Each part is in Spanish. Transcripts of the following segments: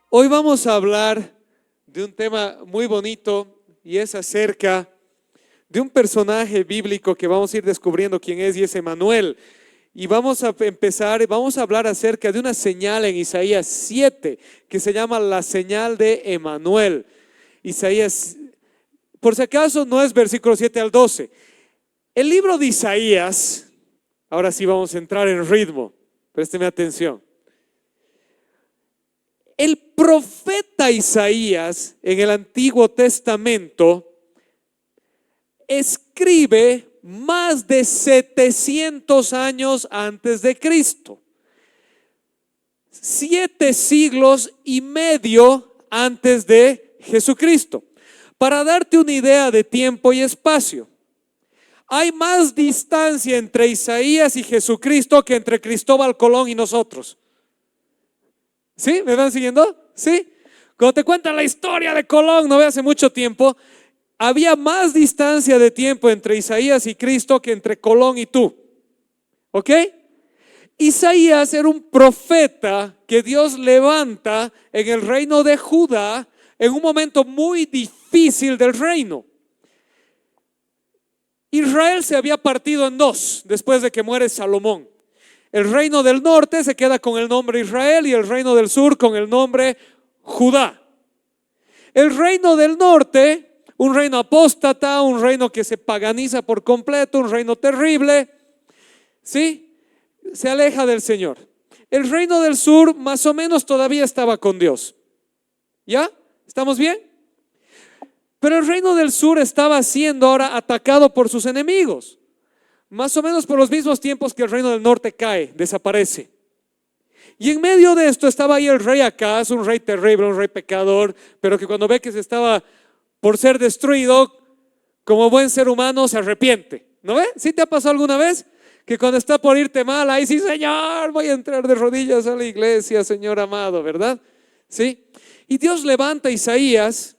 Hoy vamos a hablar de un tema muy bonito y es acerca de un personaje bíblico que vamos a ir descubriendo quién es, y es Emanuel. Y vamos a vamos a hablar acerca de una señal en Isaías 7 que se llama la señal de Emanuel. Isaías, por si acaso, no es versículo 7 al 12. El libro de Isaías, ahora sí vamos a entrar en ritmo, présteme atención. El profeta Isaías en el Antiguo Testamento escribe más de 700 años antes de Cristo, 7 siglos y medio antes de Jesucristo. Para darte una idea de tiempo y espacio, hay más distancia entre Isaías y Jesucristo que entre Cristóbal Colón y nosotros. ¿Sí? ¿Me van siguiendo? ¿Sí? Cuando te cuentan la historia de Colón, no ve, hace mucho tiempo, había más distancia de tiempo entre Isaías y Cristo que entre Colón y tú. ¿Ok? Isaías era un profeta que Dios levanta en el reino de Judá en un momento muy difícil del reino. Israel se había partido en dos después de que muere Salomón. El reino del norte se queda con el nombre Israel y el reino del sur con el nombre Judá. El reino del norte, un reino apóstata, un reino que se paganiza por completo, un reino terrible, ¿sí? Se aleja del Señor. El reino del sur más o menos todavía estaba con Dios. ¿Ya? ¿Estamos bien? Pero el reino del sur estaba siendo ahora atacado por sus enemigos. Más o menos por los mismos tiempos que el reino del norte cae, desaparece. Y en medio de esto estaba ahí el rey Acaz, un rey terrible, un rey pecador, pero que cuando ve que se estaba por ser destruido, como buen ser humano se arrepiente. ¿No ve? ¿Sí te ha pasado alguna vez? Que cuando está por irte mal, ahí sí, Señor, voy a entrar de rodillas a la iglesia, Señor amado, ¿verdad? ¿Sí? Y Dios levanta a Isaías.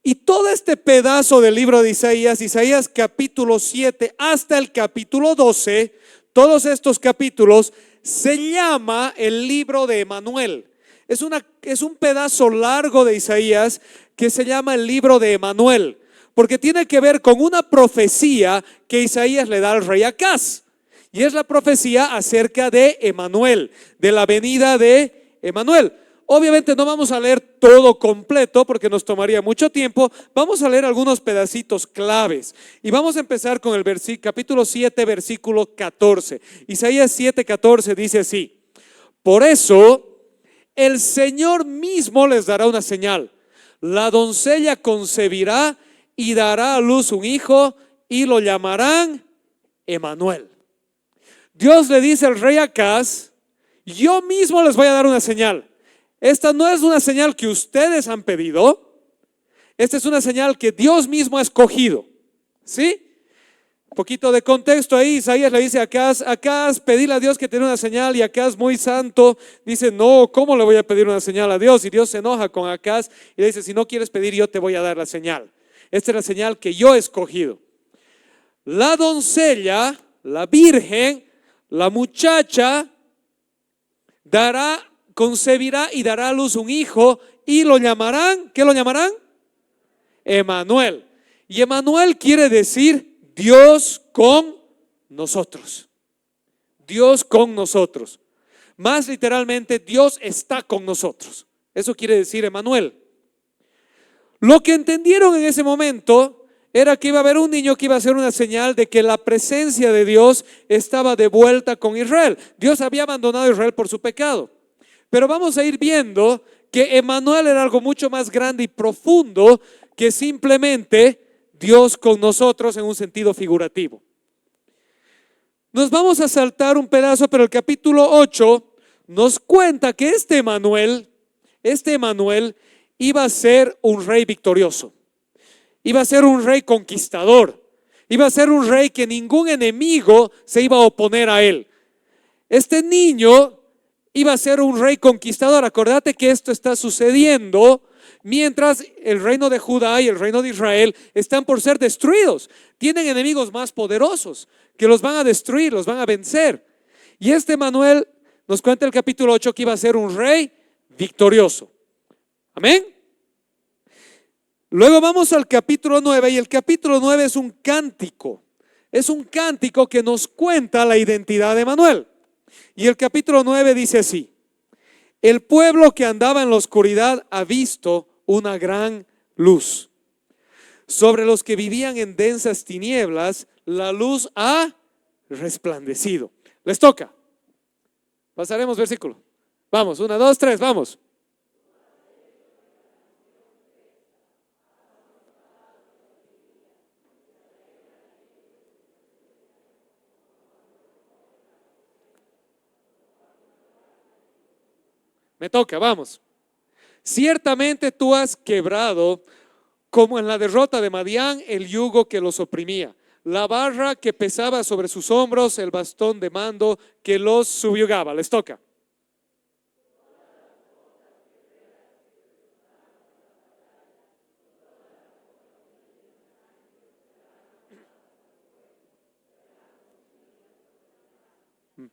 Y todo este pedazo del libro de Isaías, Isaías capítulo 7 hasta el capítulo 12, todos estos capítulos se llama el libro de Emanuel. Es un pedazo largo de Isaías que se llama el libro de Emanuel, porque tiene que ver con una profecía que Isaías le da al rey Acaz. Y es la profecía acerca de Emanuel, de la venida de Emanuel. Obviamente no vamos a leer todo completo porque nos tomaría mucho tiempo. Vamos a leer algunos pedacitos claves y vamos a empezar con el capítulo 7, versículo 14. Isaías 7, 14 dice así: por eso el Señor mismo les dará una señal. La doncella concebirá y dará a luz un hijo y lo llamarán Emanuel. Dios le dice al rey Acaz: yo mismo les voy a dar una señal. Esta no es una señal que ustedes han pedido. Esta es una señal que Dios mismo ha escogido. ¿Sí? Un poquito de contexto ahí. Isaías le dice a Acaz, pedile a Dios que te dé una señal. Y Acaz, muy santo, dice: no, ¿cómo le voy a pedir una señal a Dios? Y Dios se enoja con Acaz y le dice: si no quieres pedir, yo te voy a dar la señal. Esta es la señal que yo he escogido. La doncella, la virgen, la muchacha, concebirá y dará a luz un hijo y lo llamarán, ¿qué lo llamarán? Emanuel. Y Emanuel quiere decir Dios con nosotros. Dios con nosotros. Más literalmente, Dios está con nosotros. Eso quiere decir Emanuel. Lo que entendieron en ese momento era que iba a haber un niño que iba a ser una señal de que la presencia de Dios estaba de vuelta con Israel. Dios había abandonado a Israel por su pecado. Pero vamos a ir viendo que Emanuel era algo mucho más grande y profundo que simplemente Dios con nosotros en un sentido figurativo. Nos vamos a saltar un pedazo, pero el capítulo 8 nos cuenta que este Emanuel iba a ser un rey victorioso. Iba a ser un rey conquistador. Iba a ser un rey que ningún enemigo se iba a oponer a él. Este niño iba a ser un rey conquistador. Acordate que esto está sucediendo mientras el reino de Judá y el reino de Israel están por ser destruidos. Tienen enemigos más poderosos que los van a destruir, los van a vencer. Y este Manuel nos cuenta el capítulo 8 que iba a ser un rey victorioso. Amén. Luego vamos al capítulo 9 y el capítulo 9 es un cántico. Es un cántico que nos cuenta la identidad de Manuel. Y el capítulo 9 dice así: el pueblo que andaba en la oscuridad ha visto una gran luz. Sobre los que vivían en densas tinieblas, la luz ha resplandecido. Les toca. Pasaremos versículo. Vamos, 1, 2, 3, vamos. Me toca, vamos. Ciertamente tú has quebrado, como en la derrota de Madián, el yugo que los oprimía, la barra que pesaba sobre sus hombros, el bastón de mando que los subyugaba. Les toca.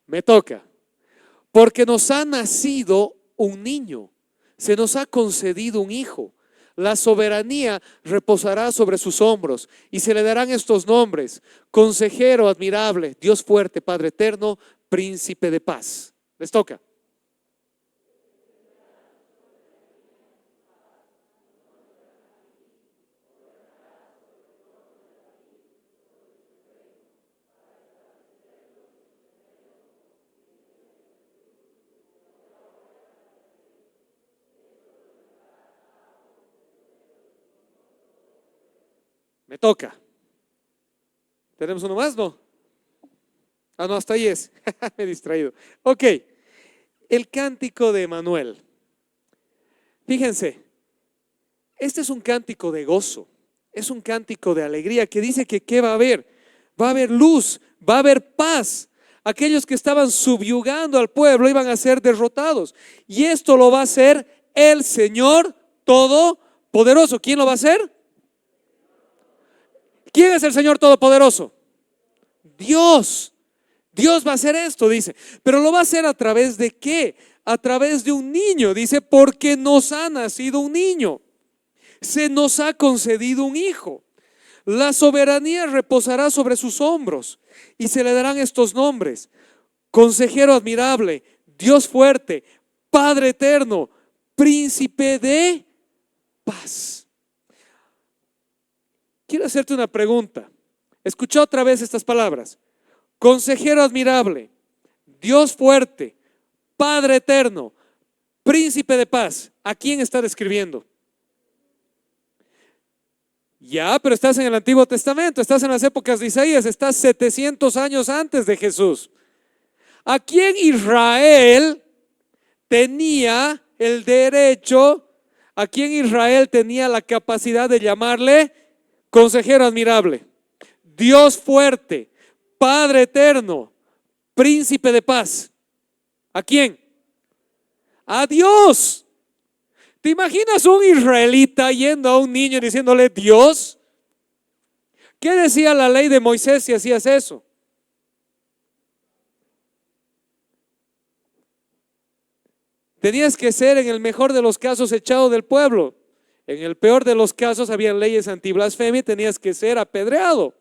Me toca. Porque nos ha nacido un niño, se nos ha concedido un hijo. La soberanía reposará sobre sus hombros y se le darán estos nombres: Consejero admirable, Dios fuerte, Padre eterno, Príncipe de paz. Les toca. Me toca. ¿Tenemos uno más? No. Ah, no, hasta ahí es. Me he distraído. Ok. El cántico de Manuel. Fíjense, este es un cántico de gozo. Es un cántico de alegría que dice que ¿qué va a haber? Va a haber luz, va a haber paz. Aquellos que estaban subyugando al pueblo iban a ser derrotados. Y esto lo va a hacer el Señor Todopoderoso. ¿Quién lo va a hacer? ¿Quién es el Señor Todopoderoso? Dios. Dios va a hacer esto, dice. Pero lo va a hacer a través de ¿qué? A través de un niño. Dice, porque nos ha nacido un niño. Se nos ha concedido un hijo. La soberanía reposará sobre sus hombros y se le darán estos nombres: Consejero admirable, Dios fuerte, Padre eterno, Príncipe de paz. Quiero hacerte una pregunta. Escucha otra vez estas palabras: Consejero admirable, Dios fuerte, Padre eterno, Príncipe de paz. ¿A quién está describiendo? Ya, pero estás en el Antiguo Testamento, estás en las épocas de Isaías, estás 700 años antes de Jesús. ¿A quién Israel tenía el derecho, a quién Israel tenía la capacidad de llamarle Consejero admirable, Dios fuerte, Padre eterno, Príncipe de paz? ¿A quién? A Dios. ¿Te imaginas un israelita yendo a un niño y diciéndole Dios? ¿Qué decía la ley de Moisés si hacías eso? Tenías que ser, en el mejor de los casos, echado del pueblo. En el peor de los casos habían leyes antiblasfemia y tenías que ser apedreado.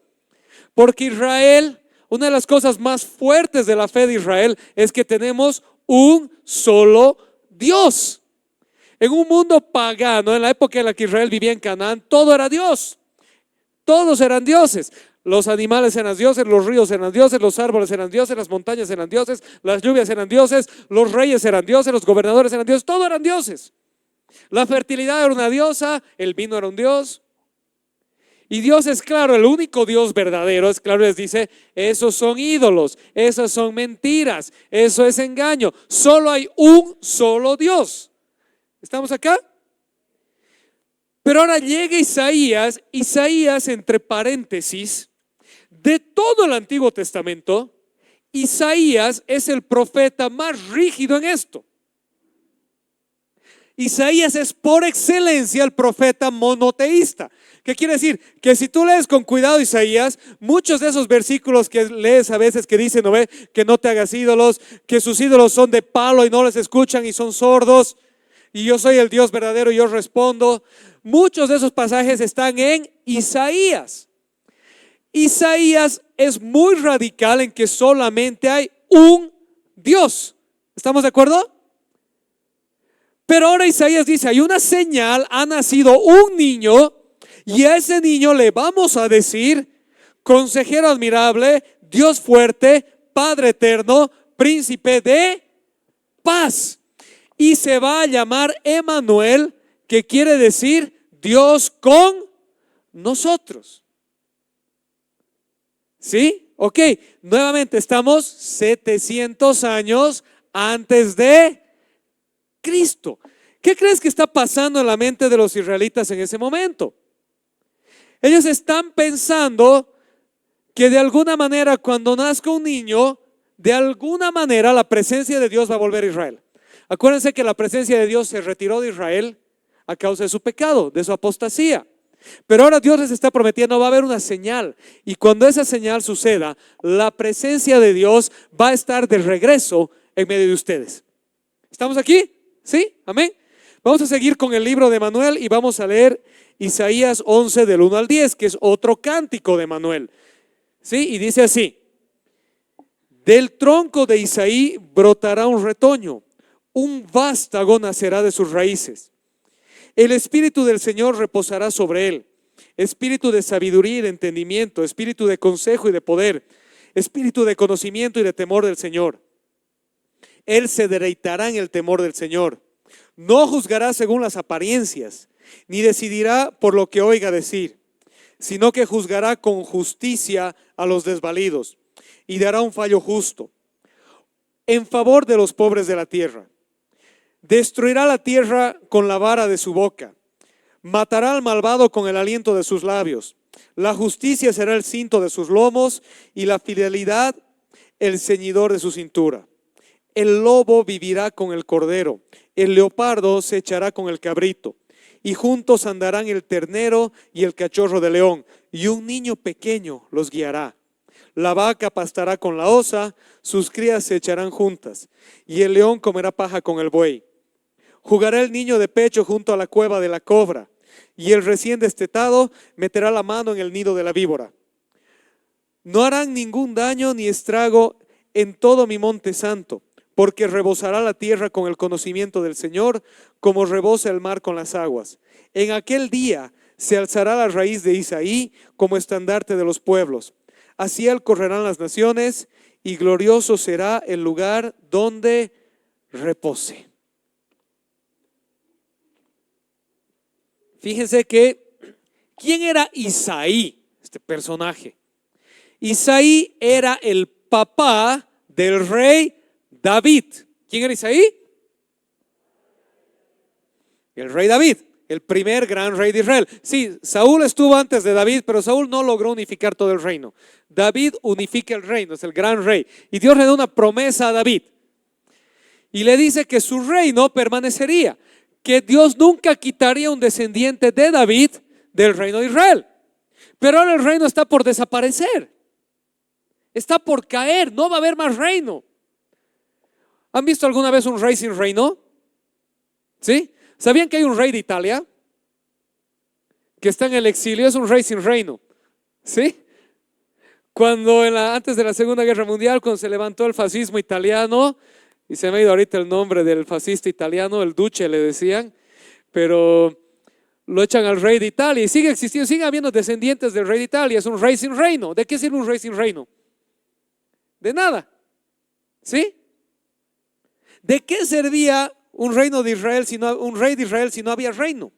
Porque Israel, una de las cosas más fuertes de la fe de Israel es que tenemos un solo Dios. En un mundo pagano, en la época en la que Israel vivía en Canaán, todo era Dios. Todos eran dioses. Los animales eran dioses, los ríos eran dioses, los árboles eran dioses, las montañas eran dioses, las lluvias eran dioses, los reyes eran dioses, los gobernadores eran dioses, todo eran dioses. La fertilidad era una diosa, el vino era un dios. Y Dios es claro, el único Dios verdadero es claro, les dice, esos son ídolos, esas son mentiras, eso es engaño. Solo hay un solo Dios. ¿Estamos acá? Pero ahora llega Isaías entre paréntesis, de todo el Antiguo Testamento, Isaías es el profeta más rígido en esto. Isaías es por excelencia el profeta monoteísta. ¿Qué quiere decir? Que si tú lees con cuidado Isaías, muchos de esos versículos que lees a veces que dicen, ¿no ve? Que no te hagas ídolos, que sus ídolos son de palo y no les escuchan y son sordos, y yo soy el Dios verdadero y yo respondo. Muchos de esos pasajes están en Isaías. Isaías es muy radical en que solamente hay un Dios. ¿Estamos de acuerdo? Pero ahora Isaías dice, hay una señal, ha nacido un niño y a ese niño le vamos a decir consejero admirable, Dios fuerte, Padre eterno, príncipe de paz. Y se va a llamar Emmanuel, que quiere decir Dios con nosotros. ¿Sí? Ok, nuevamente estamos 700 años antes de Cristo. ¿Qué crees que está pasando en la mente de los israelitas en ese momento? Ellos están pensando que de alguna manera cuando nazca un niño, de alguna manera la presencia de Dios va a volver a Israel. Acuérdense que la presencia de Dios se retiró de Israel a causa de su pecado, de su apostasía. Pero ahora Dios les está prometiendo, va a haber una señal. Y cuando esa señal suceda, la presencia de Dios va a estar de regreso en medio de ustedes. ¿Estamos aquí? ¿Sí? Amén. Vamos a seguir con el libro de Manuel y vamos a leer Isaías 11 del 1 al 10, que es otro cántico de Manuel. ¿Sí? Y dice así: del tronco de Isaí brotará un retoño, un vástago nacerá de sus raíces. El espíritu del Señor reposará sobre él, espíritu de sabiduría y de entendimiento, espíritu de consejo y de poder, espíritu de conocimiento y de temor del Señor. Él se deleitará en el temor del Señor. No juzgará según las apariencias, ni decidirá por lo que oiga decir, sino que juzgará con justicia a los desvalidos y dará un fallo justo en favor de los pobres de la tierra. Destruirá la tierra con la vara de su boca, matará al malvado con el aliento de sus labios. La justicia será el cinto de sus lomos y la fidelidad el ceñidor de su cintura. El lobo vivirá con el cordero, el leopardo se echará con el cabrito, y juntos andarán el ternero y el cachorro de león, y un niño pequeño los guiará. La vaca pastará con la osa, sus crías se echarán juntas, y el león comerá paja con el buey. Jugará el niño de pecho junto a la cueva de la cobra, y el recién destetado meterá la mano en el nido de la víbora. No harán ningún daño ni estrago en todo mi monte santo, porque rebosará la tierra con el conocimiento del Señor, como rebosa el mar con las aguas. En aquel día se alzará la raíz de Isaí como estandarte de los pueblos. Así él correrán las naciones, y glorioso será el lugar donde repose. Fíjense que, ¿quién era Isaí? Este personaje. Isaí era el papá del rey David. ¿Quién era Isaí? El rey David, el primer gran rey de Israel. Sí, Saúl estuvo antes de David, pero Saúl no logró unificar todo el reino. David unifica el reino, es el gran rey. Y Dios le da una promesa a David. Y le dice que su reino permanecería, que Dios nunca quitaría un descendiente de David del reino de Israel. Pero ahora el reino está por desaparecer. Está por caer, no va a haber más reino. ¿Han visto alguna vez un rey sin reino? ¿Sí? ¿Sabían que hay un rey de Italia que está en el exilio? Es un rey sin reino. ¿Sí? Cuando antes de la Segunda Guerra Mundial, cuando se levantó el fascismo italiano, y se me ha ido ahorita el nombre del fascista italiano, el Duce le decían, pero lo echan al rey de Italia y sigue existiendo, sigue habiendo descendientes del rey de Italia. Es un rey sin reino. ¿De qué sirve un rey sin reino? De nada. ¿Sí? ¿De qué servía un reino de Israel un rey de Israel si no había reino?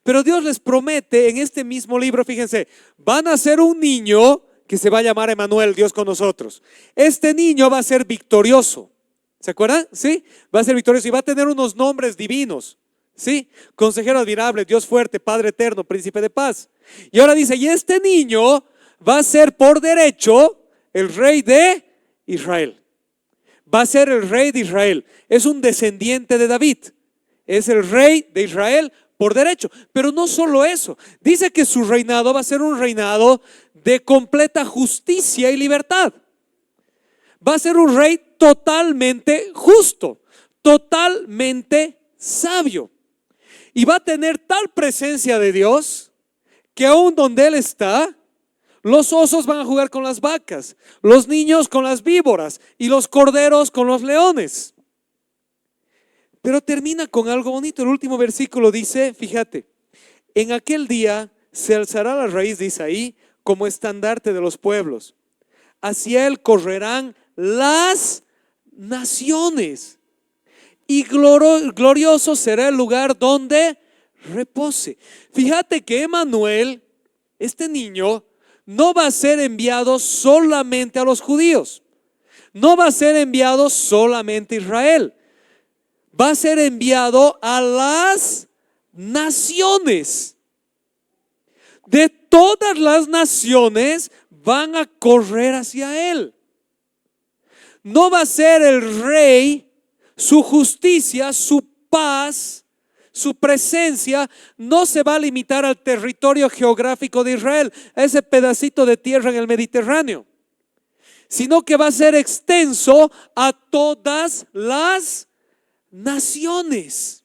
Pero Dios les promete en este mismo libro, fíjense, van a ser un niño que se va a llamar Emmanuel, Dios con nosotros. Este niño va a ser victorioso. ¿Se acuerdan? ¿Sí? Va a ser victorioso y va a tener unos nombres divinos. ¿Sí? Consejero admirable, Dios fuerte, Padre eterno, príncipe de paz. Y ahora dice, y este niño va a ser por derecho el rey de Israel. Va a ser el rey de Israel. Es un descendiente de David. es el rey de Israel por derecho. Pero no solo eso, dice que su reinado va a ser un reinado de completa justicia y libertad. Va a ser un rey totalmente justo, totalmente sabio. Y va a tener tal presencia de Dios que aún donde Él está, los osos van a jugar con las vacas, los niños con las víboras y los corderos con los leones. Pero termina con algo bonito. El último versículo dice, fíjate, en aquel día se alzará la raíz de Isaí como estandarte de los pueblos. Hacia él correrán las naciones y glorioso será el lugar donde repose. Fíjate que Emanuel, este niño, no va a ser enviado solamente a los judíos, no va a ser enviado solamente a Israel, va a ser enviado a las naciones. De todas las naciones van a correr hacia él. No va a ser el rey, su justicia, su paz, su presencia no se va a limitar al territorio geográfico de Israel, a ese pedacito de tierra en el Mediterráneo, sino que va a ser extenso a todas las naciones.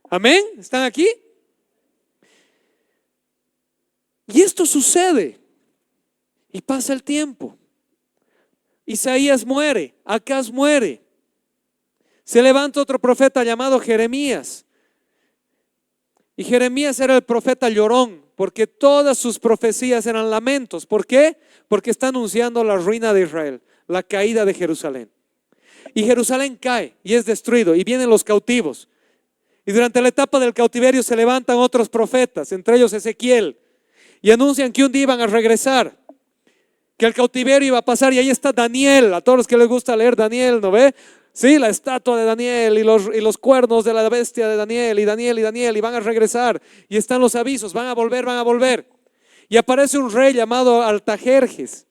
Amén. ¿Están aquí? Y esto sucede y pasa el tiempo. Isaías muere, Acaz muere. Se levanta otro profeta llamado Jeremías. Y Jeremías era el profeta llorón, porque todas sus profecías eran lamentos. ¿Por qué? Porque está anunciando la ruina de Israel, la caída de Jerusalén. Y Jerusalén cae y es destruido y vienen los cautivos. Y durante la etapa del cautiverio se levantan otros profetas, entre ellos Ezequiel, y anuncian que un día iban a regresar, que el cautiverio iba a pasar. Y ahí está Daniel, a todos los que les gusta leer Daniel, ¿no ve? Sí, la estatua de Daniel y los cuernos de la bestia de Daniel, y van a regresar. Y están los avisos, van a volver. Y aparece un rey llamado Artajerjes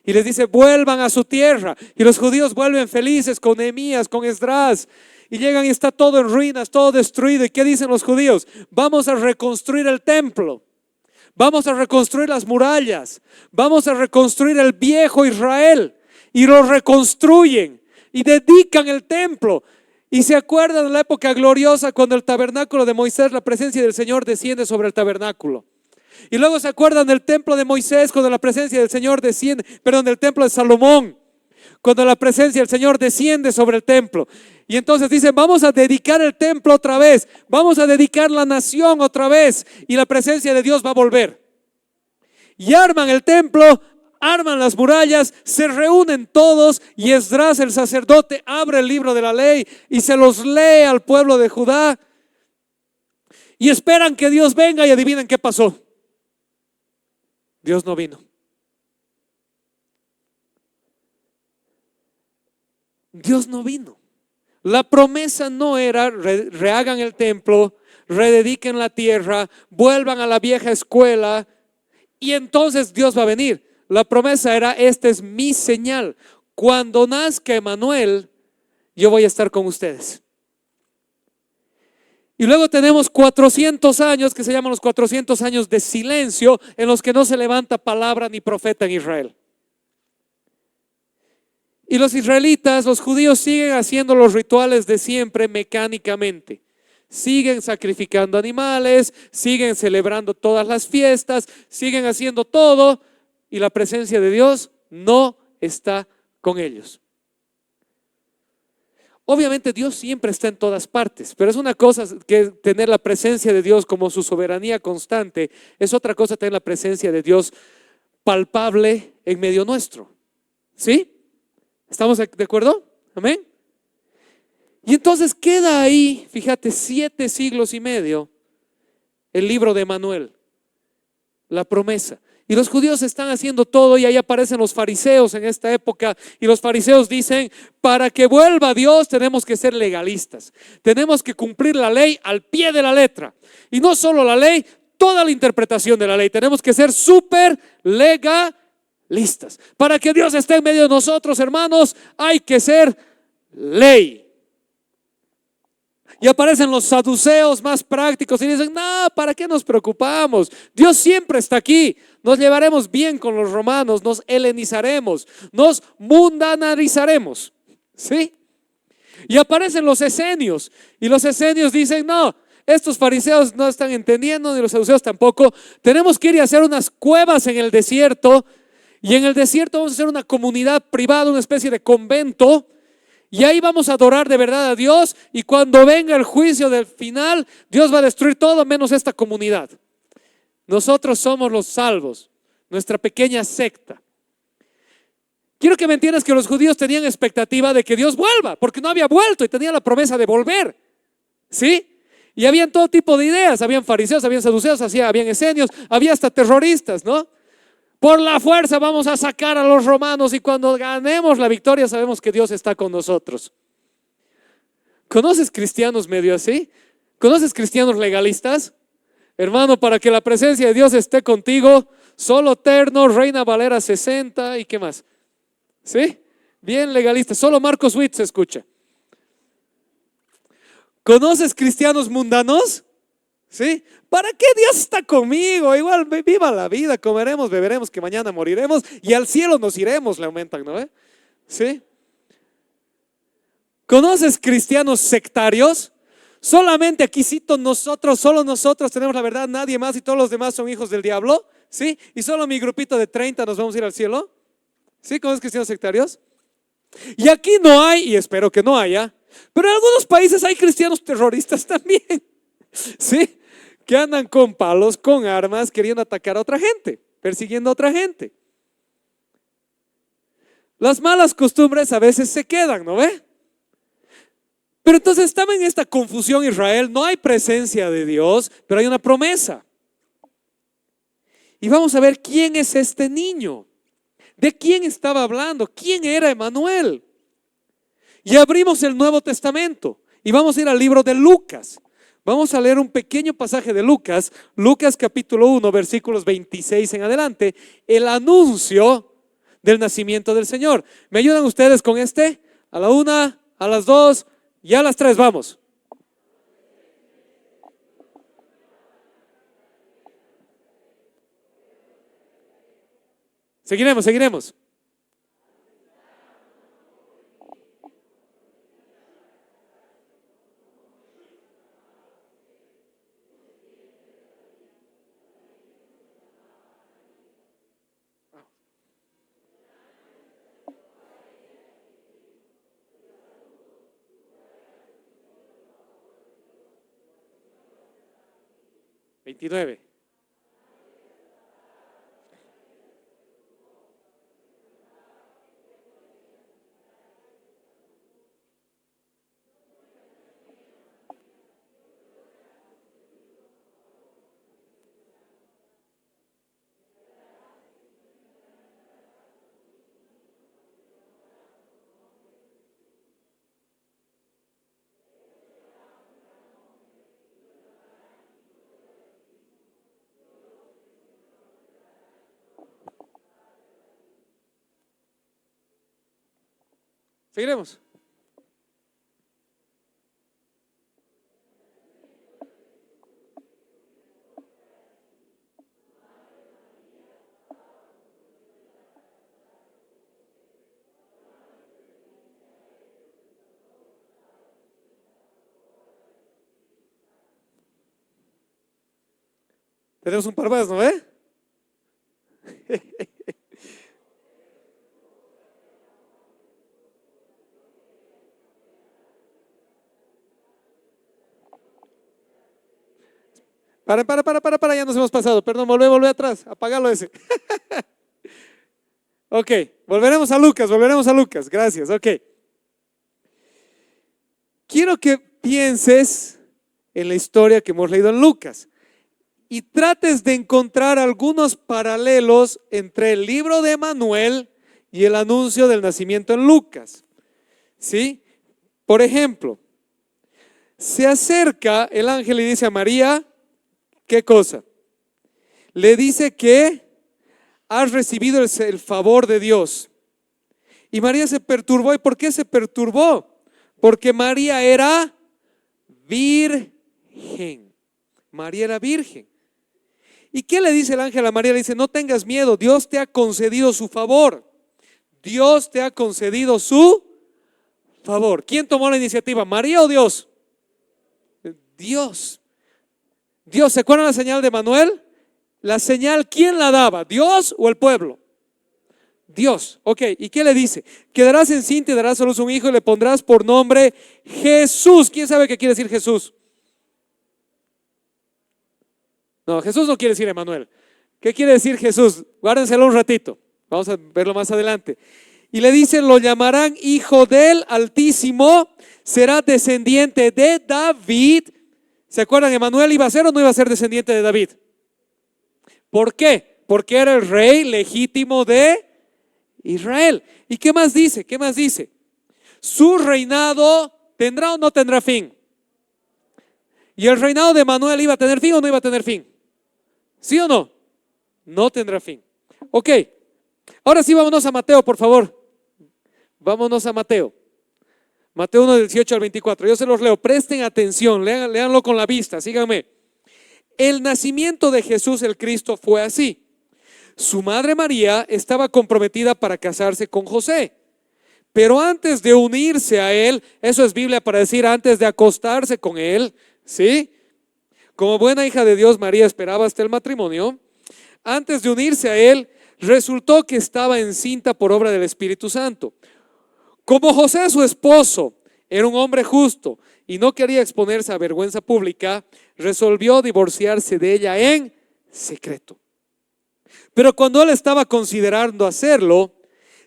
y les dice, vuelvan a su tierra. Y los judíos vuelven felices con Nehemías, con Esdras. Y llegan y está todo en ruinas, todo destruido. ¿Y qué dicen los judíos? Vamos a reconstruir el templo, vamos a reconstruir las murallas, vamos a reconstruir el viejo Israel. Y lo reconstruyen y dedican el templo. Y se acuerdan de la época gloriosa cuando el tabernáculo de Moisés, la presencia del Señor desciende sobre el tabernáculo. Y luego se acuerdan del templo de Moisés cuando la presencia del Señor desciende, del templo de Salomón, cuando la presencia del Señor desciende sobre el templo. Y entonces dicen, vamos a dedicar el templo otra vez, vamos a dedicar la nación otra vez, y la presencia de Dios va a volver. Y arman el templo, arman las murallas, se reúnen todos, y Esdras el sacerdote abre el libro de la ley y se los lee al pueblo de Judá, y esperan que Dios venga. Y adivinen qué pasó. Dios no vino. Dios no vino. La promesa no era rehagan el templo, redediquen la tierra, vuelvan a la vieja escuela y entonces Dios va a venir. La promesa era, esta es mi señal. Cuando nazca Emanuel, yo voy a estar con ustedes. Y luego tenemos 400 años que se llaman los 400 años de silencio, en los que no se levanta palabra ni profeta en Israel. Y los israelitas, los judíos, siguen haciendo los rituales de siempre mecánicamente. Siguen sacrificando animales, siguen celebrando todas las fiestas, siguen haciendo todo, y la presencia de Dios no está con ellos. Obviamente Dios siempre está en todas partes, pero es una cosa que tener la presencia de Dios como su soberanía constante, es otra cosa tener la presencia de Dios palpable en medio nuestro. ¿Sí? ¿Estamos de acuerdo? Amén. Y entonces queda ahí, fíjate, 7 siglos y medio, el libro de Emanuel, la promesa. Y los judíos están haciendo todo, y ahí aparecen los fariseos en esta época. Y los fariseos dicen, para que vuelva Dios tenemos que ser legalistas. Tenemos que cumplir la ley al pie de la letra. Y no solo la ley, toda la interpretación de la ley. Tenemos que ser súper legalistas. Para que Dios esté en medio de nosotros, hermanos, hay que ser ley. Y aparecen los saduceos más prácticos y dicen, no, ¿para qué nos preocupamos? Dios siempre está aquí. Nos llevaremos bien con los romanos, nos helenizaremos, nos mundanizaremos. ¿Sí? Y aparecen los esenios. Y los esenios dicen, no, estos fariseos no están entendiendo, ni los saduceos tampoco. Tenemos que ir a hacer unas cuevas en el desierto. Y en el desierto vamos a hacer una comunidad privada, una especie de convento. Y ahí vamos a adorar de verdad a Dios. Y cuando venga el juicio del final, Dios va a destruir todo menos esta comunidad. Nosotros somos los salvos, nuestra pequeña secta. Quiero que me entiendas que los judíos tenían expectativa de que Dios vuelva, porque no había vuelto y tenía la promesa de volver. ¿Sí? Y habían todo tipo de ideas. Habían fariseos, habían saduceos, habían esenios, había hasta terroristas, ¿no? Por la fuerza vamos a sacar a los romanos y cuando ganemos la victoria sabemos que Dios está con nosotros. ¿Conoces cristianos medio así? ¿Conoces cristianos legalistas? Hermano, para que la presencia de Dios esté contigo, solo terno, Reina Valera 60 y ¿qué más? ¿Sí? Bien legalista, solo Marcos Witt se escucha. ¿Conoces cristianos mundanos? ¿Sí? ¿Para qué Dios está conmigo? Igual viva la vida, comeremos, beberemos, que mañana moriremos y al cielo nos iremos, le aumentan, ¿no? ¿Sí? ¿Conoces cristianos sectarios? Solamente aquí cito nosotros, solo nosotros tenemos la verdad, nadie más y todos los demás son hijos del diablo, ¿sí? Y solo mi grupito de 30 nos vamos a ir al cielo. ¿Sí? ¿Conoces cristianos sectarios? Y aquí no hay, y espero que no haya, pero en algunos países hay cristianos terroristas también, ¿sí? Que andan con palos, con armas, queriendo atacar a otra gente, persiguiendo a otra gente. Las malas costumbres a veces se quedan, ¿no ve? Pero entonces estaba en esta confusión Israel, no hay presencia de Dios, pero hay una promesa. Y vamos a ver quién es este niño, de quién estaba hablando, quién era Emanuel. Y abrimos el Nuevo Testamento y vamos a ir al libro de Lucas. Vamos a leer un pequeño pasaje de Lucas, Lucas capítulo 1, versículos 26 en adelante, el anuncio del nacimiento del Señor. ¿Me ayudan ustedes con este? A la 1, a las 2 y a las 3, vamos. Seguiremos. Veintinueve. Seguiremos. Tenemos un par más, ¿no ve? Para, ya nos hemos pasado. Perdón, volvé atrás, apágalo ese. Ok, volveremos a Lucas, gracias, ok. Quiero que pienses en la historia que hemos leído en Lucas y trates de encontrar algunos paralelos entre el libro de Emanuel y el anuncio del nacimiento en Lucas. ¿Sí? Por ejemplo, se acerca el ángel y dice a María, ¿qué cosa? Le dice que has recibido el favor de Dios. Y María se perturbó. ¿Y por qué se perturbó? Porque María era virgen. María era virgen. ¿Y qué le dice el ángel a María? Le dice, no tengas miedo, Dios te ha concedido su favor. Dios te ha concedido su favor. ¿Quién tomó la iniciativa? ¿María o Dios? Dios. Dios, ¿se acuerdan la señal de Manuel? La señal, ¿quién la daba? ¿Dios o el pueblo? Dios. Ok, ¿y qué le dice? Quedarás encinta y darás a luz un hijo y le pondrás por nombre Jesús. ¿Quién sabe qué quiere decir Jesús? No, Jesús no quiere decir Emanuel. ¿Qué quiere decir Jesús? Guárdenselo un ratito. Vamos a verlo más adelante. Y le dice, lo llamarán Hijo del Altísimo, será descendiente de David. ¿Se acuerdan? ¿Emanuel iba a ser o no iba a ser descendiente de David? ¿Por qué? Porque era el rey legítimo de Israel. ¿Y qué más dice? ¿Qué más dice? Su reinado tendrá o no tendrá fin. ¿Y el reinado de Emanuel iba a tener fin o no iba a tener fin? ¿Sí o no? No tendrá fin. Ok, ahora sí vámonos a Mateo, por favor. Vámonos a Mateo. Mateo 1, del 18 al 24. Yo se los leo, presten atención, léanlo con la vista, síganme. El nacimiento de Jesús el Cristo fue así. Su madre María estaba comprometida para casarse con José. Pero antes de unirse a él, eso es Biblia para decir antes de acostarse con él, ¿sí? Como buena hija de Dios, María esperaba hasta el matrimonio. Antes de unirse a él, resultó que estaba encinta por obra del Espíritu Santo. Como José, su esposo, era un hombre justo y no quería exponerse a vergüenza pública, resolvió divorciarse de ella en secreto. Pero cuando él estaba considerando hacerlo,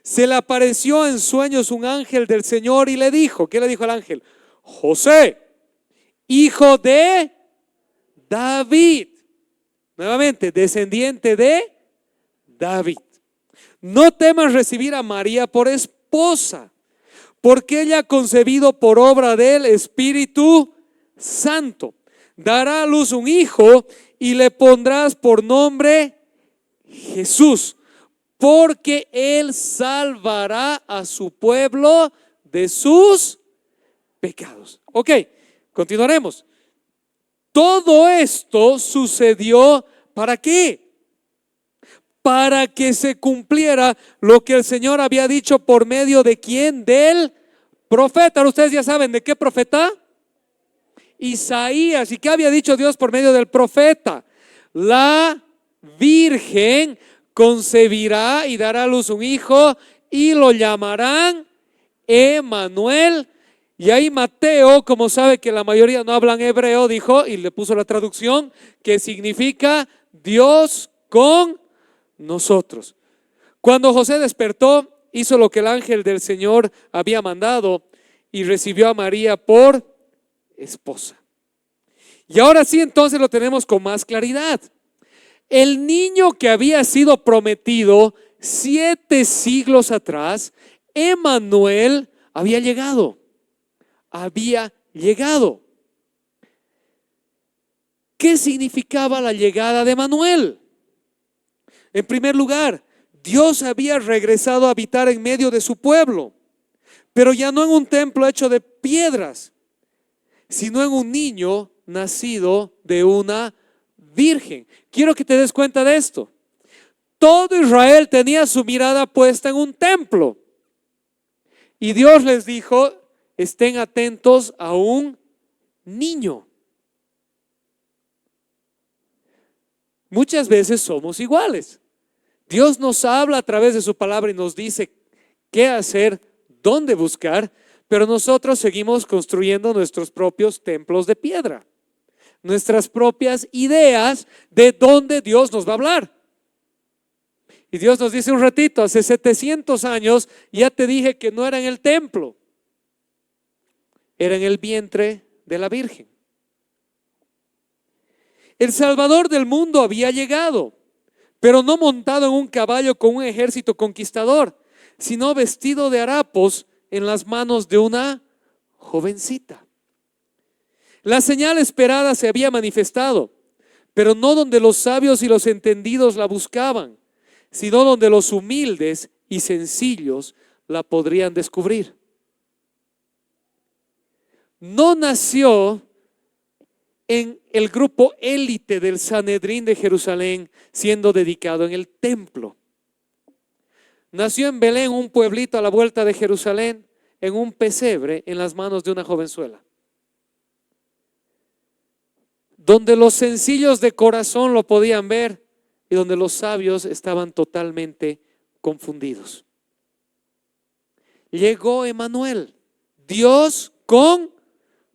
se le apareció en sueños un ángel del Señor y le dijo, ¿qué le dijo el ángel? José, hijo de David, nuevamente, descendiente de David, no temas recibir a María por esposa, porque ella ha concebido por obra del Espíritu Santo. Dará a luz un hijo y le pondrás por nombre Jesús, porque él salvará a su pueblo de sus pecados. Ok, continuaremos. Todo esto sucedió ¿para qué? Para que se cumpliera lo que el Señor había dicho por medio de ¿quién? Del profeta. Ustedes ya saben de qué profeta. Isaías. ¿Y qué había dicho Dios por medio del profeta? La virgen concebirá y dará a luz un hijo y lo llamarán Emanuel. Y ahí Mateo, como sabe que la mayoría no hablan hebreo, dijo y le puso la traducción que significa Dios con nosotros. Cuando José despertó, hizo lo que el ángel del Señor había mandado y recibió a María por esposa. Y ahora sí, entonces lo tenemos con más claridad. El niño que había sido prometido 7 siglos atrás, Emanuel, había llegado. ¿Qué significaba la llegada de Emanuel? En primer lugar, Dios había regresado a habitar en medio de su pueblo, pero ya no en un templo hecho de piedras, sino en un niño nacido de una virgen. Quiero que te des cuenta de esto. Todo Israel tenía su mirada puesta en un templo. Y Dios les dijo, estén atentos a un niño. Muchas veces somos iguales. Dios nos habla a través de su palabra y nos dice qué hacer, dónde buscar, pero nosotros seguimos construyendo nuestros propios templos de piedra, nuestras propias ideas de dónde Dios nos va a hablar. Y Dios nos dice un ratito, hace 700 años ya te dije que no era en el templo, era en el vientre de la Virgen. El Salvador del mundo había llegado, pero no montado en un caballo con un ejército conquistador, sino vestido de harapos en las manos de una jovencita. La señal esperada se había manifestado, pero no donde los sabios y los entendidos la buscaban, sino donde los humildes y sencillos la podrían descubrir. No nació en el grupo élite del Sanedrín de Jerusalén, siendo dedicado en el templo. Nació en Belén, un pueblito a la vuelta de Jerusalén, en un pesebre en las manos de una jovenzuela, donde los sencillos de corazón lo podían ver y donde los sabios estaban totalmente confundidos. Llegó Emmanuel, Dios con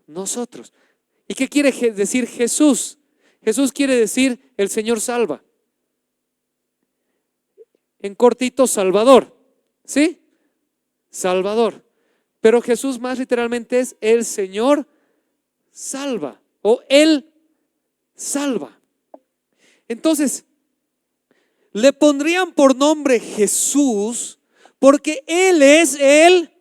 nosotros. ¿Y qué quiere decir Jesús? Jesús quiere decir el Señor salva. En cortito, Salvador. ¿Sí? Salvador. Pero Jesús más literalmente es el Señor salva o Él salva. Entonces, le pondrían por nombre Jesús porque Él es el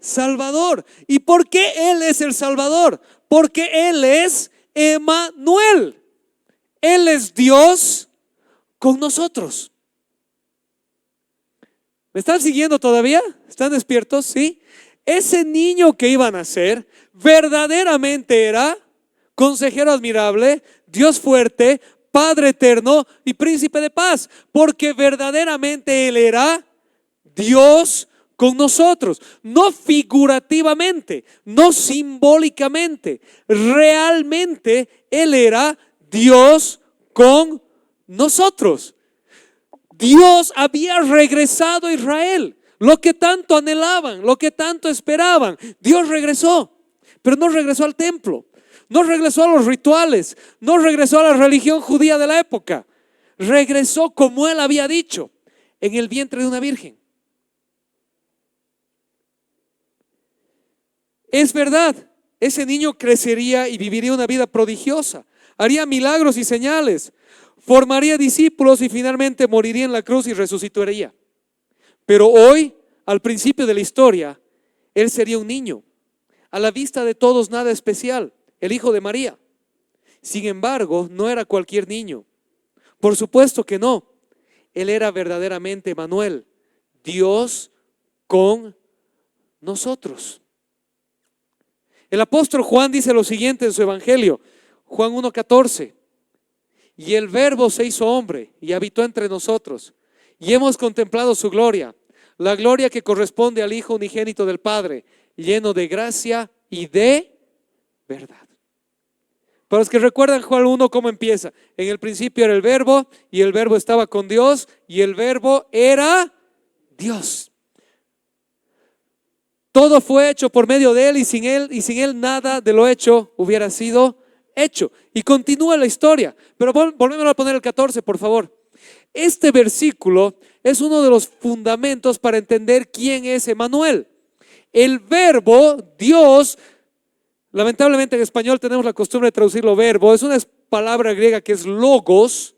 Salvador. ¿Y por qué Él es el Salvador? Porque Él es Emmanuel. Él es Dios con nosotros. ¿Me están siguiendo todavía? ¿Están despiertos? Sí. Ese niño que iba a nacer verdaderamente era consejero admirable, Dios fuerte, Padre eterno y príncipe de paz, porque verdaderamente Él era Dios con nosotros, no figurativamente, no simbólicamente, realmente Él era Dios con nosotros. Dios había regresado a Israel, lo que tanto anhelaban, lo que tanto esperaban. Dios regresó, pero no regresó al templo, no regresó a los rituales, no regresó a la religión judía de la época. Regresó como Él había dicho, en el vientre de una virgen. Es verdad, ese niño crecería y viviría una vida prodigiosa, haría milagros y señales, formaría discípulos y finalmente moriría en la cruz y resucitaría. Pero hoy, al principio de la historia, Él sería un niño, a la vista de todos nada especial, el hijo de María. Sin embargo, no era cualquier niño. Por supuesto que no. Él era verdaderamente Emmanuel, Dios con nosotros. El apóstol Juan dice lo siguiente en su evangelio, Juan 1:14: y el Verbo se hizo hombre y habitó entre nosotros, y hemos contemplado su gloria, la gloria que corresponde al Hijo unigénito del Padre, lleno de gracia y de verdad. Para los que recuerdan Juan 1, ¿cómo empieza? En el principio era el Verbo, y el Verbo estaba con Dios, y el Verbo era Dios. Todo fue hecho por medio de Él, y sin Él nada de lo hecho hubiera sido hecho. Y continúa la historia. Pero volvemos a poner el 14, por favor. Este versículo es uno de los fundamentos para entender quién es Emmanuel. El Verbo, Dios, lamentablemente en español tenemos la costumbre de traducirlo verbo, es una palabra griega que es logos,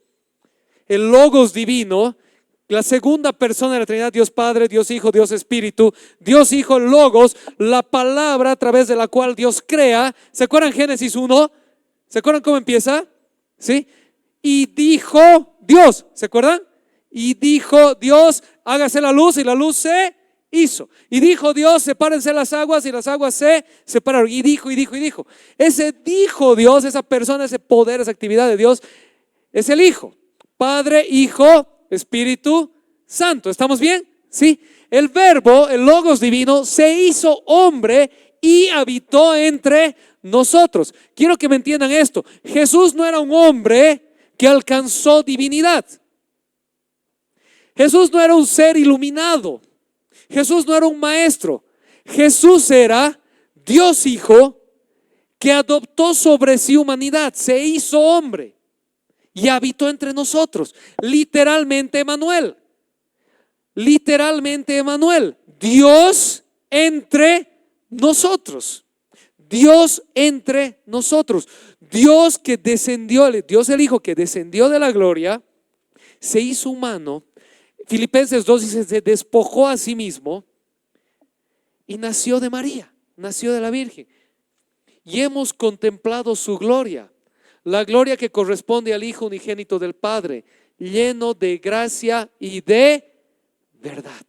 el logos divino, la segunda persona de la Trinidad, Dios Padre, Dios Hijo, Dios Espíritu, Dios Hijo, logos, la palabra a través de la cual Dios crea. ¿Se acuerdan Génesis 1? ¿Se acuerdan cómo empieza? ¿Sí? Y dijo Dios, ¿se acuerdan? Y dijo Dios, hágase la luz, y la luz se hizo. Y dijo Dios, sepárense las aguas, y las aguas se separaron. Y dijo. Ese dijo Dios, esa persona, ese poder, esa actividad de Dios, es el Hijo. Padre, Hijo, Espíritu Santo. ¿Estamos bien? Sí. El Verbo, el Logos divino, se hizo hombre y habitó entre nosotros. Quiero que me entiendan esto. Jesús no era un hombre que alcanzó divinidad. Jesús no era un ser iluminado. Jesús no era un maestro. Jesús era Dios Hijo que adoptó sobre sí humanidad, se hizo hombre y habitó entre nosotros. Literalmente Emmanuel. Literalmente Emmanuel. Dios entre nosotros. Dios entre nosotros. Dios que descendió, Dios el Hijo que descendió de la gloria, se hizo humano. Filipenses 2 dice, se despojó a sí mismo y nació de María, nació de la Virgen. Y hemos contemplado su gloria, la gloria que corresponde al Hijo unigénito del Padre, lleno de gracia y de verdad.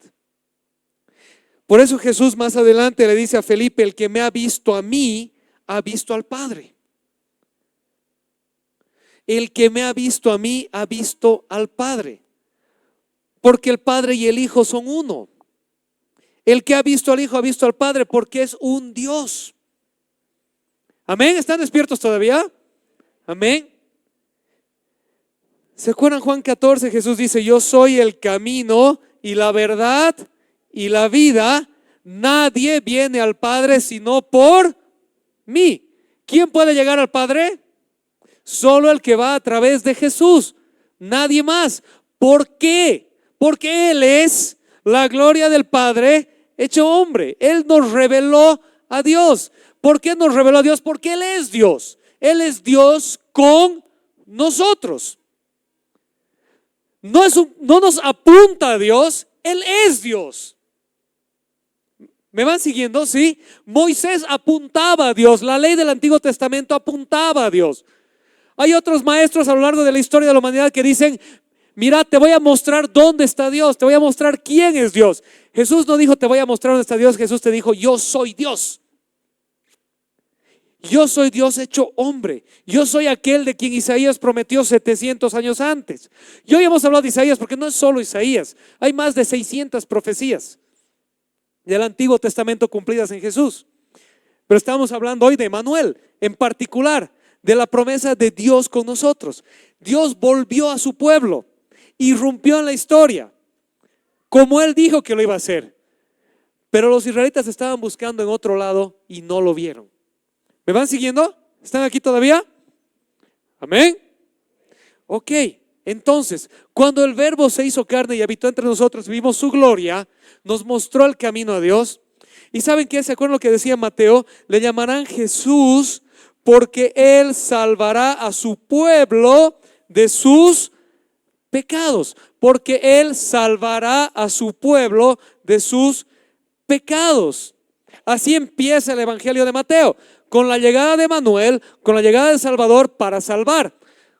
Por eso Jesús más adelante le dice a Felipe, el que me ha visto a mí, ha visto al Padre. El que me ha visto a mí, ha visto al Padre. Porque el Padre y el Hijo son uno. El que ha visto al Hijo, ha visto al Padre, porque es un Dios. Amén. ¿Están despiertos todavía? Amén. ¿Se acuerdan Juan 14? Jesús dice: yo soy el camino y la verdad y la vida. Nadie viene al Padre sino por mí. ¿Quién puede llegar al Padre? Solo el que va a través de Jesús. Nadie más. ¿Por qué? Porque Él es la gloria del Padre hecho hombre. Él nos reveló a Dios. ¿Por qué nos reveló a Dios? Porque Él es Dios. Él es Dios con nosotros. No nos apunta a Dios, Él es Dios. ¿Me van siguiendo? Sí. Moisés apuntaba a Dios, la ley del Antiguo Testamento apuntaba a Dios. Hay otros maestros a lo largo de la historia de la humanidad que dicen: mira, te voy a mostrar dónde está Dios, te voy a mostrar quién es Dios. Jesús no dijo: te voy a mostrar dónde está Dios. Jesús te dijo: yo soy Dios. Yo soy Dios hecho hombre. Yo soy aquel de quien Isaías prometió 700 años antes. Y hoy hemos hablado de Isaías porque no es solo Isaías. Hay más de 600 profecías del Antiguo Testamento cumplidas en Jesús. Pero estamos hablando hoy de Emmanuel, en particular de la promesa de Dios con nosotros. Dios volvió a su pueblo, irrumpió en la historia, como Él dijo que lo iba a hacer. Pero los israelitas estaban buscando en otro lado y no lo vieron. ¿Me van siguiendo? ¿Están aquí todavía? Amén. Ok, entonces, cuando el Verbo se hizo carne y habitó entre nosotros, vimos su gloria, nos mostró el camino a Dios. ¿Y saben qué? ¿Se acuerdan lo que decía Mateo? Le llamarán Jesús porque Él salvará a su pueblo de sus pecados. Porque Él salvará a su pueblo de sus pecados. Así empieza el Evangelio de Mateo. Con la llegada de Emmanuel, con la llegada del Salvador para salvar.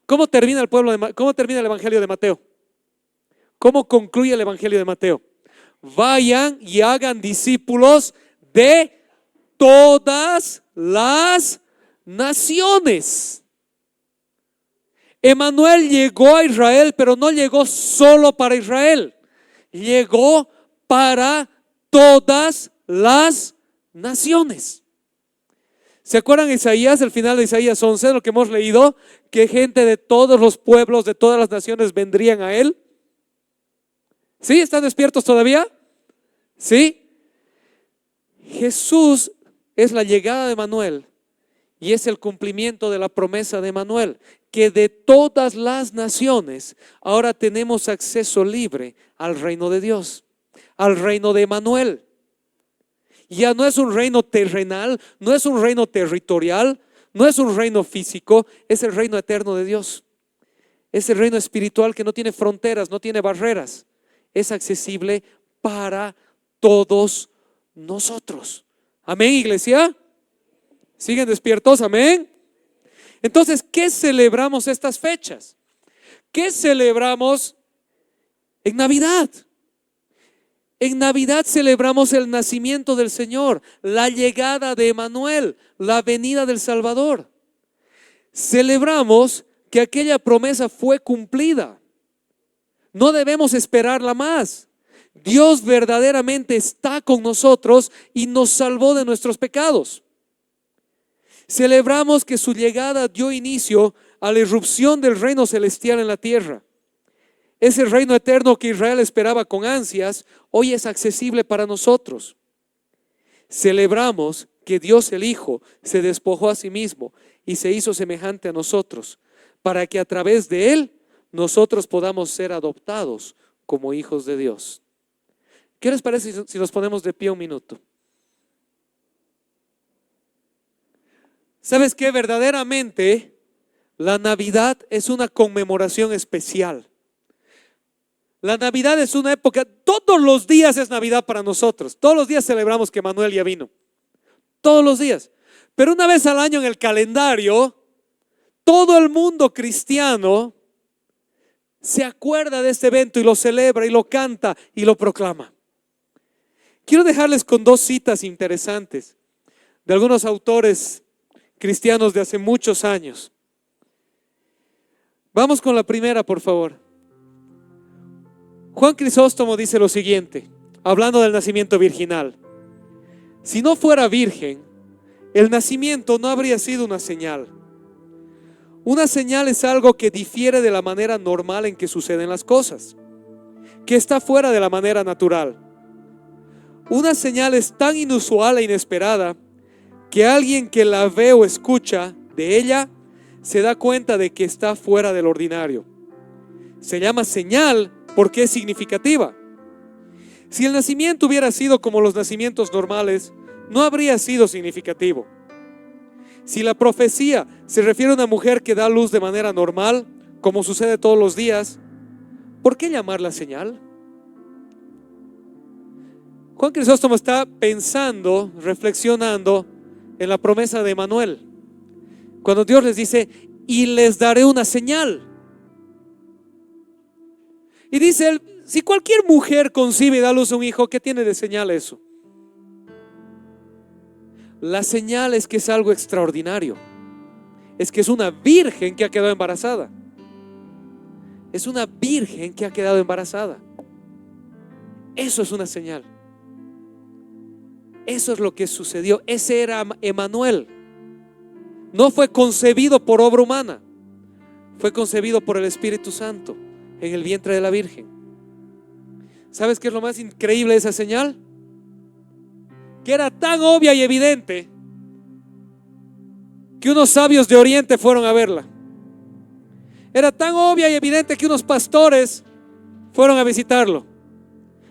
¿Cómo termina cómo termina el Evangelio de Mateo? ¿Cómo concluye el Evangelio de Mateo? Vayan y hagan discípulos de todas las naciones. Emmanuel llegó a Israel, pero no llegó solo para Israel. Llegó para todas las naciones. ¿Se acuerdan Isaías, el final de Isaías 11, lo que hemos leído? Que gente de todos los pueblos, de todas las naciones vendrían a Él. ¿Sí? ¿Están despiertos todavía? ¿Sí? Jesús es la llegada de Emmanuel y es el cumplimiento de la promesa de Emmanuel, que de todas las naciones ahora tenemos acceso libre al reino de Dios, al reino de Emmanuel. Ya no es un reino terrenal, no es un reino territorial, no es un reino físico, es el reino eterno de Dios. Es el reino espiritual que no tiene fronteras, no tiene barreras. Es accesible para todos nosotros. Amén, iglesia. ¿Siguen despiertos? Amén. Entonces, ¿qué celebramos estas fechas? ¿Qué celebramos en Navidad? En Navidad celebramos el nacimiento del Señor, la llegada de Emmanuel, la venida del Salvador. Celebramos que aquella promesa fue cumplida. No debemos esperarla más. Dios verdaderamente está con nosotros y nos salvó de nuestros pecados. Celebramos que su llegada dio inicio a la irrupción del reino celestial en la tierra. Ese reino eterno que Israel esperaba con ansias, hoy es accesible para nosotros. Celebramos que Dios el Hijo se despojó a sí mismo y se hizo semejante a nosotros, para que a través de Él nosotros podamos ser adoptados como hijos de Dios. ¿Qué les parece si nos ponemos de pie un minuto? ¿Sabes qué? Verdaderamente la Navidad es una conmemoración especial. La Navidad es una época, todos los días es Navidad para nosotros. Todos los días celebramos que Manuel ya vino. Todos los días. Pero una vez al año en el calendario, todo el mundo cristiano se acuerda de este evento y lo celebra y lo canta y lo proclama. Quiero dejarles con dos citas interesantes de algunos autores cristianos de hace muchos años. Vamos con la primera, por favor. Juan Crisóstomo dice lo siguiente, hablando del nacimiento virginal: si no fuera virgen, el nacimiento no habría sido una señal. Una señal es algo que difiere de la manera normal en que suceden las cosas, que está fuera de la manera natural. Una señal es tan inusual e inesperada que alguien que la ve o escucha de ella se da cuenta de que está fuera del ordinario. Se llama señal porque es significativa. Si el nacimiento hubiera sido como los nacimientos normales, no habría sido significativo. Si la profecía se refiere a una mujer que da luz de manera normal, como sucede todos los días, ¿por qué llamarla señal? Juan Crisóstomo está pensando, reflexionando en la promesa de Emanuel, cuando Dios les dice: y les daré una señal. Y dice él: si cualquier mujer concibe y da luz a un hijo, ¿qué tiene de señal eso? La señal es que es algo extraordinario. Es que es una virgen que ha quedado embarazada. Es una virgen que ha quedado embarazada. Eso es una señal. Eso es lo que sucedió. Ese era Emanuel. No fue concebido por obra humana, fue concebido por el Espíritu Santo en el vientre de la Virgen. ¿Sabes qué es lo más increíble de esa señal? Que era tan obvia y evidente que unos sabios de Oriente fueron a verla. Era tan obvia y evidente que unos pastores fueron a visitarlo.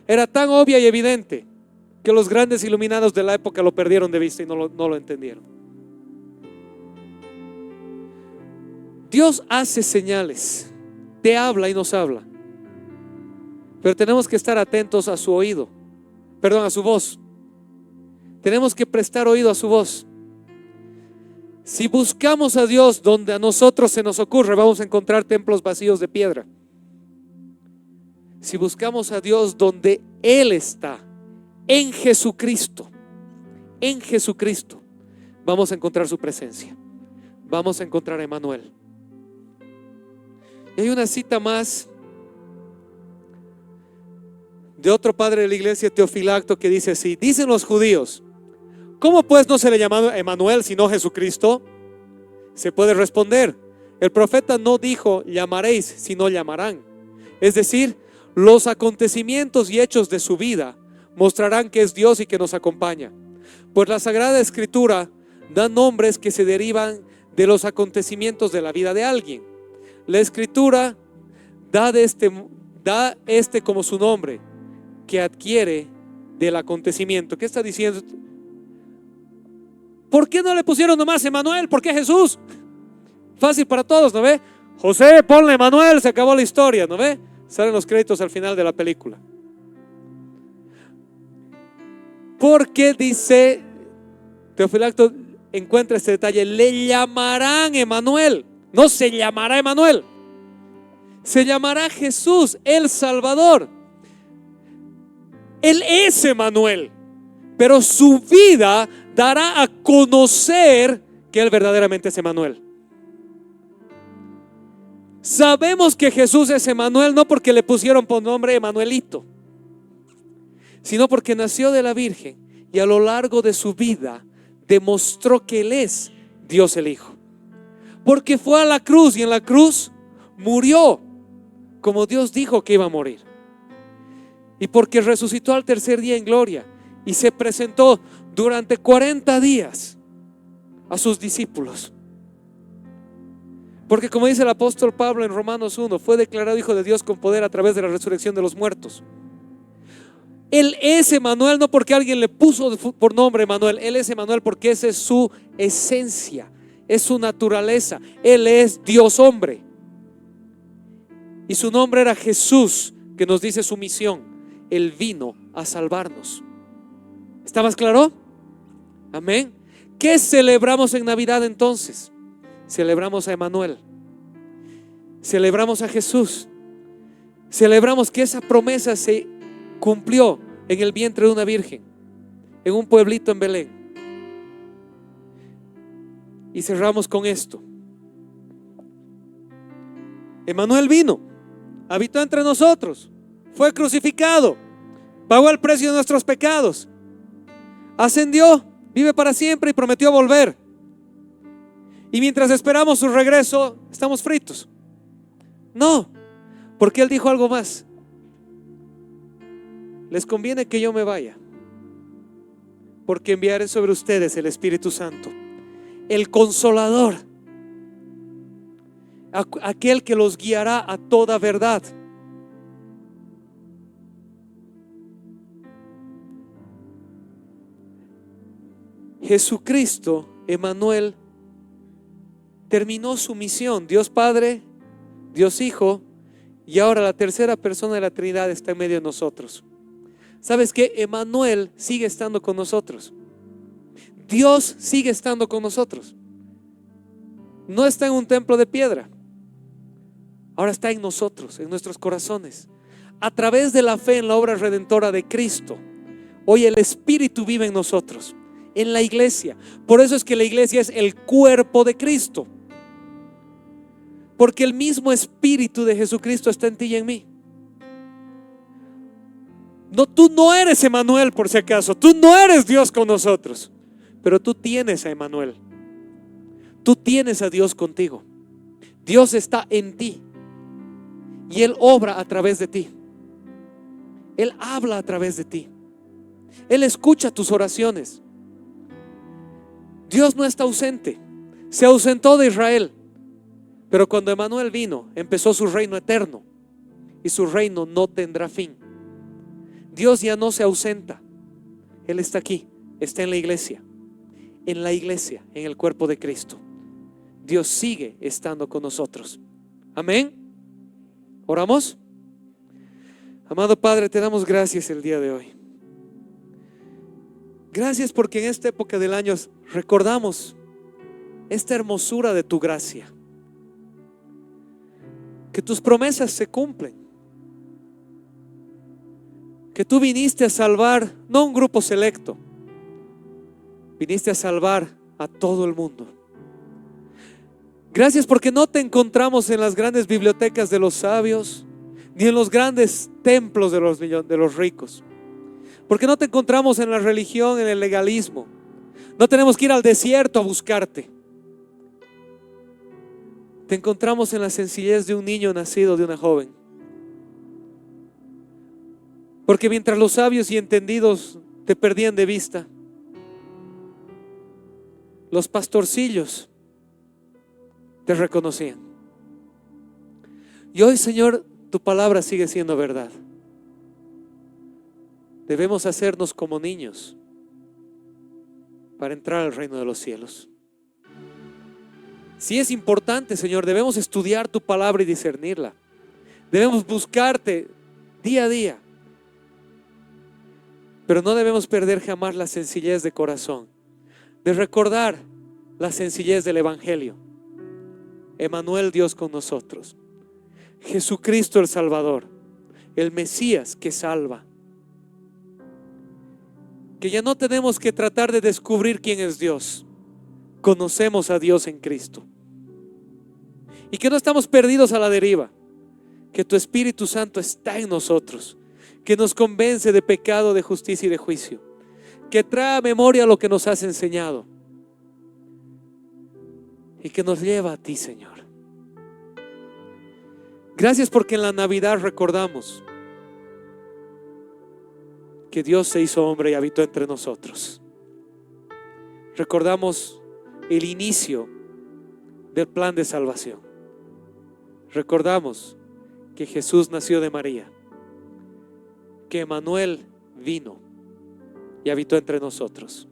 Era tan obvia y evidente que los grandes iluminados de la época lo perdieron de vista y no lo entendieron. Dios hace señales, te habla y nos habla, pero tenemos que estar atentos a su oído, a su voz. Tenemos que prestar oído a su voz. Si buscamos a Dios donde a nosotros se nos ocurre, vamos a encontrar templos vacíos de piedra. Si buscamos a Dios donde Él está, en Jesucristo, vamos a encontrar su presencia. Vamos a encontrar a Emanuel. Y hay una cita más de otro padre de la iglesia, Teofilacto, que dice así: dicen los judíos, ¿cómo pues no se le llamó Emanuel sino Jesucristo? Se puede responder: el profeta no dijo llamaréis, sino llamarán. Es decir, los acontecimientos y hechos de su vida mostrarán que es Dios y que nos acompaña. Pues la Sagrada Escritura da nombres que se derivan de los acontecimientos de la vida de alguien. La Escritura da este como su nombre, que adquiere del acontecimiento. ¿Qué está diciendo? ¿Por qué no le pusieron nomás Emanuel? ¿Por qué Jesús? Fácil para todos, ¿no ve? José, ponle Emanuel, se acabó la historia, ¿no ve? Salen los créditos al final de la película. Porque dice Teofilacto, encuentra este detalle: le llamarán Emanuel. No se llamará Emanuel, se llamará Jesús, el Salvador. Él es Emanuel, pero su vida dará a conocer que Él verdaderamente es Emanuel. Sabemos que Jesús es Emanuel no porque le pusieron por nombre Emanuelito, sino porque nació de la Virgen y a lo largo de su vida demostró que Él es Dios el Hijo. Porque fue a la cruz y en la cruz murió como Dios dijo que iba a morir. Y porque resucitó al tercer día en gloria y se presentó durante 40 días a sus discípulos. Porque como dice el apóstol Pablo en Romanos 1, fue declarado Hijo de Dios con poder a través de la resurrección de los muertos. Él es Emanuel no porque alguien le puso por nombre Emanuel. Él es Emanuel porque esa es su esencia, es su naturaleza. Él es Dios hombre. Y su nombre era Jesús, que nos dice su misión: Él vino a salvarnos. ¿Está más claro? Amén. ¿Qué celebramos en Navidad entonces? Celebramos a Emanuel, celebramos a Jesús, celebramos que esa promesa se cumplió en el vientre de una virgen, en un pueblito en Belén. Y cerramos con esto. Emmanuel vino, habitó entre nosotros, fue crucificado, pagó el precio de nuestros pecados, ascendió, vive para siempre y prometió volver. Y mientras esperamos su regreso, estamos fritos. No, porque Él dijo algo más. Les conviene que yo me vaya, porque enviaré sobre ustedes el Espíritu Santo, el Consolador, aquel que los guiará a toda verdad. Jesucristo, Emmanuel, terminó su misión. Dios Padre, Dios Hijo, y ahora la tercera persona de la Trinidad está en medio de nosotros. ¿Sabes qué? Emmanuel sigue estando con nosotros. Dios sigue estando con nosotros. No está en un templo de piedra. Ahora está en nosotros, en nuestros corazones. A través de la fe en la obra redentora de Cristo, hoy el Espíritu vive en nosotros, en la iglesia. Por eso es que la iglesia es el cuerpo de Cristo, porque el mismo Espíritu de Jesucristo está en ti y en mí. No, tú no eres Emmanuel, por si acaso. Tú no eres Dios con nosotros, pero tú tienes a Emmanuel. Tú tienes a Dios contigo. Dios está en ti y Él obra a través de ti. Él habla a través de ti. Él escucha tus oraciones. Dios no está ausente. Se ausentó de Israel, pero cuando Emmanuel vino, empezó su reino eterno y su reino no tendrá fin. Dios ya no se ausenta. Él está aquí, está en la iglesia, en el cuerpo de Cristo. Dios sigue estando con nosotros. Amén. ¿Oramos? Amado Padre, te damos gracias el día de hoy. Gracias porque en esta época del año recordamos esta hermosura de tu gracia, que tus promesas se cumplen, que tú viniste a salvar no un grupo selecto, viniste a salvar a todo el mundo. Gracias porque no te encontramos en las grandes bibliotecas de los sabios, ni en los grandes templos de los ricos, porque no te encontramos en la religión, en el legalismo. No tenemos que ir al desierto a buscarte. Te encontramos en la sencillez de un niño nacido de una joven. Porque mientras los sabios y entendidos te perdían de vista, los pastorcillos te reconocían. Y hoy, Señor, tu palabra sigue siendo verdad. Debemos hacernos como niños para entrar al reino de los cielos. Si es importante, Señor, debemos estudiar tu palabra y discernirla. Debemos buscarte día a día. Pero no debemos perder jamás la sencillez de corazón, de recordar la sencillez del Evangelio. Emmanuel, Dios con nosotros. Jesucristo el Salvador, el Mesías que salva. Que ya no tenemos que tratar de descubrir quién es Dios. Conocemos a Dios en Cristo. Y que no estamos perdidos a la deriva. Que tu Espíritu Santo está en nosotros, que nos convence de pecado, de justicia y de juicio, que trae a memoria lo que nos has enseñado y que nos lleva a ti, Señor. Gracias porque en la Navidad recordamos que Dios se hizo hombre y habitó entre nosotros. Recordamos el inicio del plan de salvación. Recordamos que Jesús nació de María, que Emmanuel vino y habitó entre nosotros.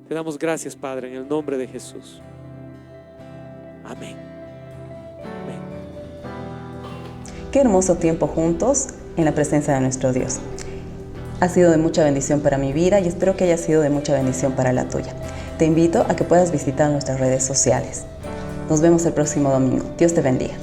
Te damos gracias, Padre, en el nombre de Jesús. Amén. Amén. Qué hermoso tiempo juntos en la presencia de nuestro Dios. Ha sido de mucha bendición para mi vida y espero que haya sido de mucha bendición para la tuya. Te invito a que puedas visitar nuestras redes sociales. Nos vemos el próximo domingo. Dios te bendiga.